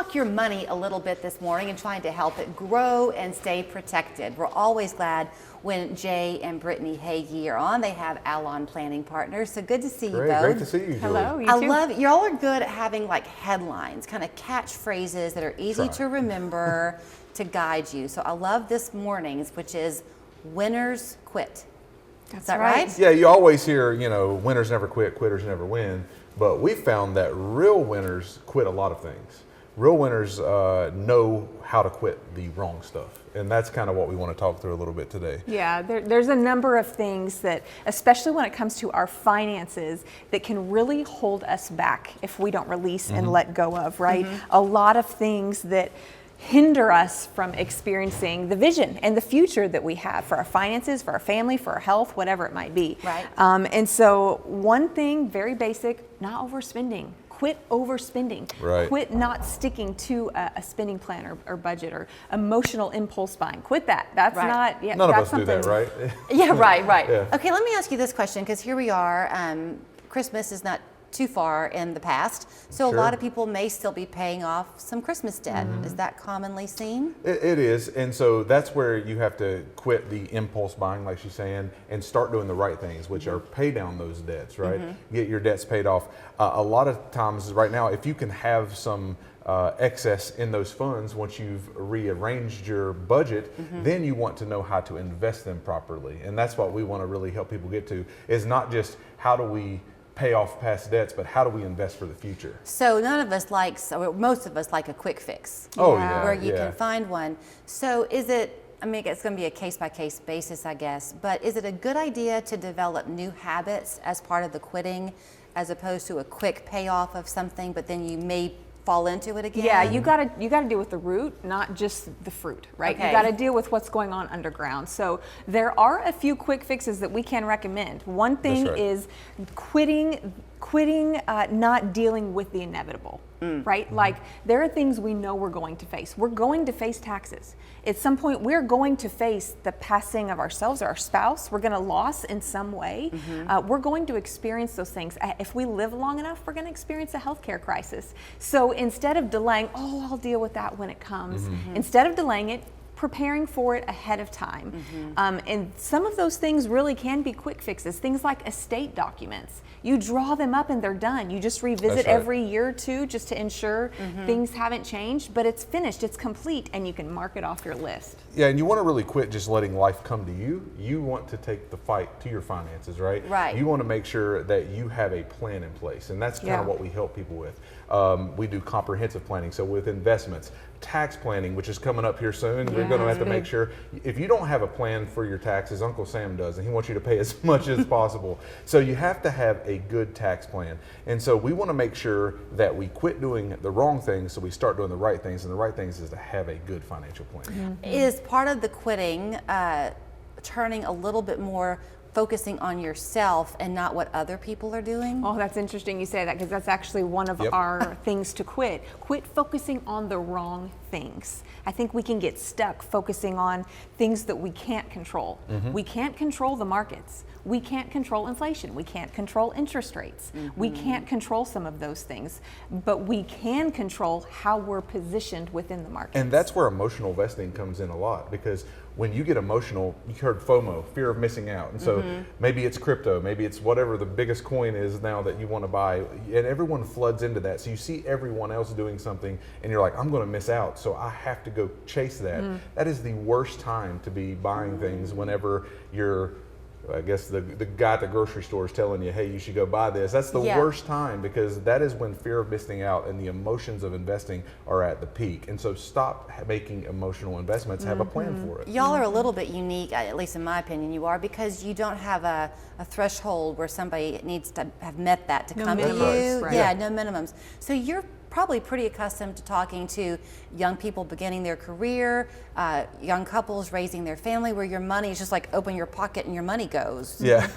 talk your money a little bit this morning and trying to help it grow and stay protected. We're always glad when Jay and Brittany Hagy are on. They have Allon planning partners. So good to see you both. Great to see you, Julie. Hello, you I too. love it. Y'all are good at having like headlines, kind of catchphrases that are easy to remember to guide you. So I love this morning's, which is winners quit. That's Is that right? Yeah, you always hear, winners never quit, quitters never win. But we found that real winners quit a lot of things. Real winners know how to quit the wrong stuff. And that's kind of what we want to talk through a little bit today. Yeah, there's a number of things that, especially when it comes to our finances, that can really hold us back if we don't release and let go of, right? A lot of things that hinder us from experiencing the vision and the future that we have for our finances, for our family, for our health, whatever it might be. Right. And so one thing, very basic, not overspending. Quit overspending. Right. Quit not sticking to a spending plan or budget or emotional impulse buying. Quit that. That's not, yeah, None of that's us do that, right? Yeah, right. Yeah. Okay, let me ask you this question, because here we are. Christmas is not too far in the past, so a lot of people may still be paying off some Christmas debt. Is that commonly seen? It is, and so that's where you have to quit the impulse buying, like she's saying, and start doing the right things, which are pay down those debts, right? Get your debts paid off. A lot of times right now, if you can have some excess in those funds, once you've rearranged your budget, then you want to know how to invest them properly. And that's what we want to really help people get to, is not just how do we pay off past debts, but how do we invest for the future? So none of us likes, or most of us like a quick fix. Oh, yeah. Where you can find one. So is it, I mean, it's going to be a case-by-case basis, I guess, but is it a good idea to develop new habits as part of the quitting, as opposed to a quick payoff of something, but then you may fall into it again? Yeah, you gotta deal with the root, not just the fruit, right? Okay. You gotta deal with what's going on underground. So there are a few quick fixes that we can recommend. One thing is quitting not dealing with the inevitable, right? Like there are things we know we're going to face. We're going to face taxes. At some point, we're going to face the passing of ourselves or our spouse. We're going to lose in some way. We're going to experience those things. If we live long enough, we're going to experience a healthcare crisis. So instead of delaying, I'll deal with that when it comes, instead of delaying it, preparing for it ahead of time. And some of those things really can be quick fixes. Things like estate documents. You draw them up and they're done. You just revisit every year or two just to ensure things haven't changed, but it's finished, it's complete, and you can mark it off your list. Yeah, and you want to really quit just letting life come to you. You want to take the fight to your finances, right? Right. You want to make sure that you have a plan in place, and that's kind of what we help people with. We do comprehensive planning, so with investments, tax planning, which is coming up here soon. We're going to have to make sure, if you don't have a plan for your taxes, Uncle Sam does, and he wants you to pay as much as possible. So you have to have a good tax plan. And so we want to make sure that we quit doing the wrong things so we start doing the right things, and the right things is to have a good financial plan. Is part of the quitting turning a little bit more focusing on yourself and not what other people are doing? Oh, that's interesting you say that, because that's actually one of our things to quit. Quit focusing on the wrong things. I think we can get stuck focusing on things that we can't control. We can't control the markets. We can't control inflation. We can't control interest rates. We can't control some of those things, but we can control how we're positioned within the market. And that's where emotional investing comes in a lot, because when you get emotional, you heard FOMO, fear of missing out. And so maybe it's crypto, maybe it's whatever the biggest coin is now that you want to buy, and everyone floods into that. So you see everyone else doing something and you're like, I'm going to miss out, so I have to go chase that. That is the worst time to be buying things, whenever you're, I guess the guy at the grocery store is telling you, hey, you should go buy this. That's the worst time, because that is when fear of missing out and the emotions of investing are at the peak. And so stop making emotional investments, have a plan for it. Y'all are a little bit unique, at least in my opinion you are, because you don't have a threshold where somebody needs to have met that to come to you. Right. Yeah, no minimums. So you're probably pretty accustomed to talking to young people beginning their career, young couples raising their family, where your money is just like open your pocket and your money goes. Yeah.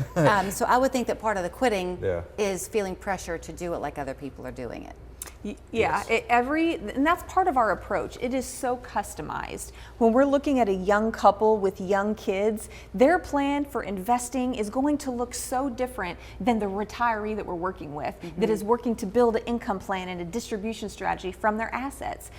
So I would think that part of the quitting is feeling pressure to do it like other people are doing it. Yeah, Yes. and that's part of our approach. It is so customized. When we're looking at a young couple with young kids, their plan for investing is going to look so different than the retiree that we're working with, that is working to build an income plan and a distribution strategy from their assets.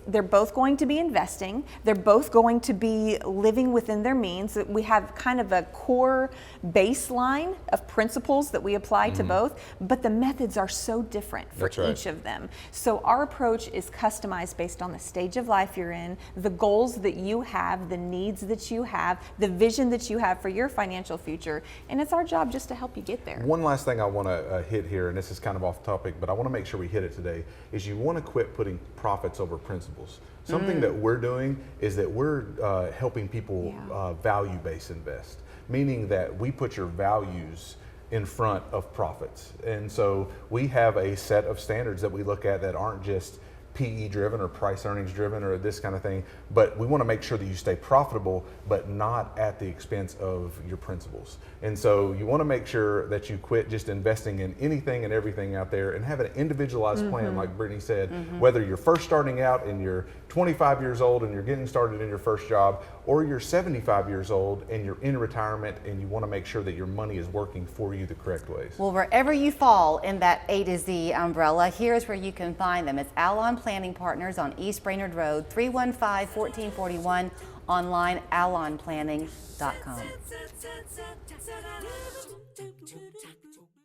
They're both going to be investing. They're both going to be living within their means. We have kind of a core baseline of principles that we apply to both, but the methods are so different for That's right. each of them. So our approach is customized based on the stage of life you're in, the goals that you have, the needs that you have, the vision that you have for your financial future, and it's our job just to help you get there. One last thing I want to hit here, and this is kind of off topic, but I want to make sure we hit it today, is you want to quit putting profits over principles. Something that we're doing is that we're helping people value-based invest, meaning that we put your values in front of profits. And so we have a set of standards that we look at that aren't just PE driven or price earnings driven or this kind of thing, but we want to make sure that you stay profitable, but not at the expense of your principles. And so you want to make sure that you quit just investing in anything and everything out there and have an individualized plan, like Brittany said, whether you're first starting out and you're 25 years old and you're getting started in your first job, or you're 75 years old and you're in retirement and you want to make sure that your money is working for you the correct ways. Well, wherever you fall in that A to Z umbrella, here's where you can find them. It's Allon Planning Partners on East Brainerd Road, 315-1441, online, allonplanning.com.